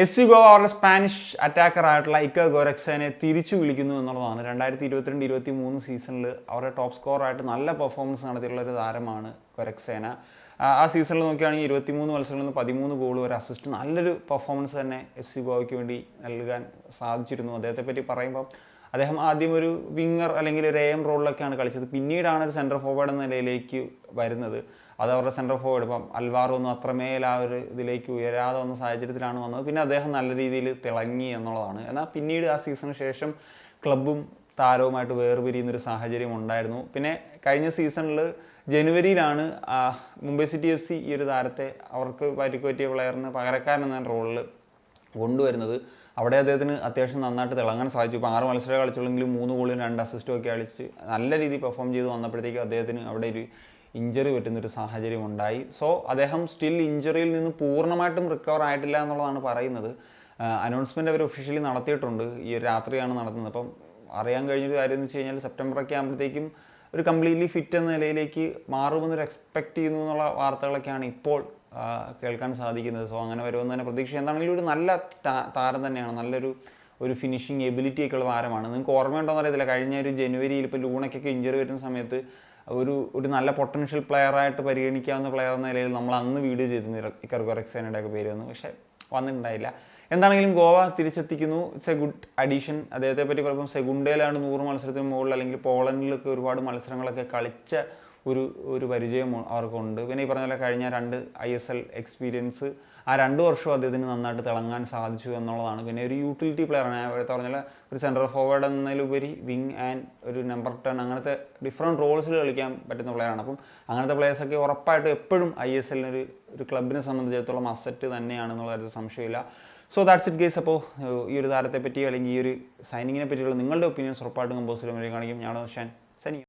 S C Goa അവരുടെ Spanish അറ്റാക്കറായിട്ടുള്ള Iker ഗോരക്സനെ തിരിച്ചു വിളിക്കുന്നു എന്നുള്ളതാണ്. 2022-23 സീസണിൽ അവരുടെ ടോപ്പ് സ്കോറായിട്ട് നല്ല പെർഫോമൻസ് നടത്തിയിട്ടുള്ള ഒരു താരമാണ് ഗോരക്സേന. ആ സീസണിൽ നോക്കുകയാണെങ്കിൽ 23 മത്സരങ്ങളിൽ നിന്ന് 13 ഗോൾ ഒരു അസിസ്റ്റ്, നല്ലൊരു പെർഫോമൻസ് തന്നെ എഫ് സി ഗോവയ്ക്ക് വേണ്ടി നൽകാൻ സാധിച്ചിരുന്നു. അദ്ദേഹത്തെ പറ്റി പറയുമ്പോൾ അദ്ദേഹം ആദ്യം ഒരു വിങ്ങർ അല്ലെങ്കിൽ ഒരു AM റോളിലൊക്കെയാണ് കളിച്ചത്. പിന്നീടാണ് ഒരു സെൻറ്റർ ഫോർവേഡ് എന്ന നിലയിലേക്ക് വരുന്നത്. അത് അവരുടെ സെൻറ്റർ ഫോർവേഡ് ഇപ്പം അൽവാറോ ഒന്നും അത്രമേൽ ആ ഒരു ഇതിലേക്ക് ഉയരാതെ വന്ന സാഹചര്യത്തിലാണ് വന്നത്. പിന്നെ അദ്ദേഹം നല്ല രീതിയിൽ തിളങ്ങി എന്നുള്ളതാണ്. എന്നാൽ പിന്നീട് ആ സീസണിന് ശേഷം ക്ലബ്ബും താരവുമായിട്ട് വേർപിരിയുന്നൊരു സാഹചര്യം ഉണ്ടായിരുന്നു. പിന്നെ കഴിഞ്ഞ സീസണിൽ ജനുവരിയിലാണ് മുംബൈ സിറ്റി FC ഈ ഒരു താരത്തെ അവർക്ക് പരിക്ക് പറ്റിയ പ്ലെയറിന് പകരക്കാരൻ എന്ന റോളിൽ കൊണ്ടുവരുന്നത്. അവിടെ അദ്ദേഹത്തിന് അത്യാവശ്യം നന്നായിട്ട് തിളങ്ങാൻ സാധിച്ചു. ഇപ്പോൾ 6 മത്സരം കളിച്ചുള്ളെങ്കിലും 3 ഗോളും 2 അസിസ്റ്റും ഒക്കെ കളിച്ച് നല്ല രീതിയിൽ പെർഫോം ചെയ്ത് വന്നപ്പോഴത്തേക്കും അദ്ദേഹത്തിന് അവിടെ ഒരു ഇഞ്ചറി പറ്റുന്നൊരു സാഹചര്യം ഉണ്ടായി. സോ അദ്ദേഹം സ്റ്റിൽ ഇഞ്ചറിയിൽ നിന്ന് പൂർണ്ണമായിട്ടും റിക്കവർ ആയിട്ടില്ല എന്നുള്ളതാണ് പറയുന്നത്. അനൗൺസ്മെൻറ്റ് അവർ ഒഫീഷ്യലി നടത്തിയിട്ടുണ്ട്. ഈ ഒരു രാത്രിയാണ് നടത്തുന്നത്. അപ്പം അറിയാൻ കഴിഞ്ഞൊരു കാര്യം എന്ന് വെച്ച് കഴിഞ്ഞാൽ സെപ്റ്റംബറൊക്കെ ആകുമ്പോഴത്തേക്കും ഒരു കംപ്ലീറ്റ്ലി ഫിറ്റ് എന്ന നിലയിലേക്ക് മാറുമെന്നൊരു എക്സ്പെക്റ്റ് ചെയ്യുന്നു എന്നുള്ള വാർത്തകളൊക്കെയാണ് ഇപ്പോൾ കേൾക്കാൻ സാധിക്കുന്നത്. സോ അങ്ങനെ വരുമെന്ന് തന്നെ പ്രതീക്ഷ. എന്താണെങ്കിലും ഒരു നല്ല താരം തന്നെയാണ്, നല്ലൊരു ഫിനിഷിങ് എബിലിറ്റി ഉള്ള താരമാണ്. നിങ്ങൾക്ക് ഓർമ്മയുണ്ടോയെന്ന് അറിയത്തില്ല, കഴിഞ്ഞ ഒരു ജനുവരിയിൽ ഇപ്പോൾ ലൂണയ്ക്കൊക്കെ ഇഞ്ചറി വരുന്ന സമയത്ത് ഒരു നല്ല പൊട്ടൻഷ്യൽ പ്ലെയറായിട്ട് പരിഗണിക്കാവുന്ന പ്ലെയർ എന്ന നിലയിൽ നമ്മൾ അന്ന് വീഡിയോ ചെയ്തിരുന്നു ഇക്കർ ഗോരക്സേനയുടെ ഒക്കെ പേര് വന്നു, പക്ഷേ വന്നിട്ടുണ്ടായില്ല. എന്താണെങ്കിലും ഗോവ തിരിച്ചെത്തിക്കുന്നു. It's a good addition. അദ്ദേഹത്തെ പറ്റി പറയുമ്പോൾ സെഗുണ്ടയിലാണ് 100 മത്സരത്തിന് മുകളിൽ, അല്ലെങ്കിൽ പോളണ്ടിലൊക്കെ ഒരുപാട് മത്സരങ്ങളൊക്കെ കളിച്ച ഒരു പരിചയം അവർക്കുണ്ട്. പിന്നെ ഈ പറഞ്ഞ പോലെ കഴിഞ്ഞ 2 ISL എക്സ്പീരിയൻസ്, ആ 2 വർഷവും അദ്ദേഹത്തിന് നന്നായിട്ട് തിളങ്ങാൻ സാധിച്ചു എന്നുള്ളതാണ്. പിന്നെ ഒരു യൂട്ടിലിറ്റി പ്ലെയറാണ്. ഞാൻ പറഞ്ഞാൽ ഒരു സെൻട്രൽ ഫോർവേഡ് എന്നതിലുപരി വിങ് ആൻഡ് ഒരു നമ്പർ 10 അങ്ങനത്തെ ഡിഫറെൻറ്റ് റോൾസിൽ കളിക്കാൻ പറ്റുന്ന പ്ലെയറാണ്. അപ്പം അങ്ങനത്തെ പ്ലെയേഴ്സൊക്കെ ഉറപ്പായിട്ടും എപ്പോഴും ISL ഒരു ക്ലബിനെ സംബന്ധിച്ചിടത്തോളം അസറ്റ് തന്നെയാണെന്നുള്ള കാര്യത്തിൽ സംശയമില്ല. So that's it guys. അപ്പോൾ ഈ ഒരു താരത്തെ പറ്റി അല്ലെങ്കിൽ ഈ ഒരു സൈനിങ്ങിനെ പറ്റിയുള്ള നിങ്ങളുടെ ഒപ്പീനിയൻസ് ഉറപ്പായിട്ടും കമ്പോസിലും കാണിക്കും. ഞാൻ ഷാൻ സനി.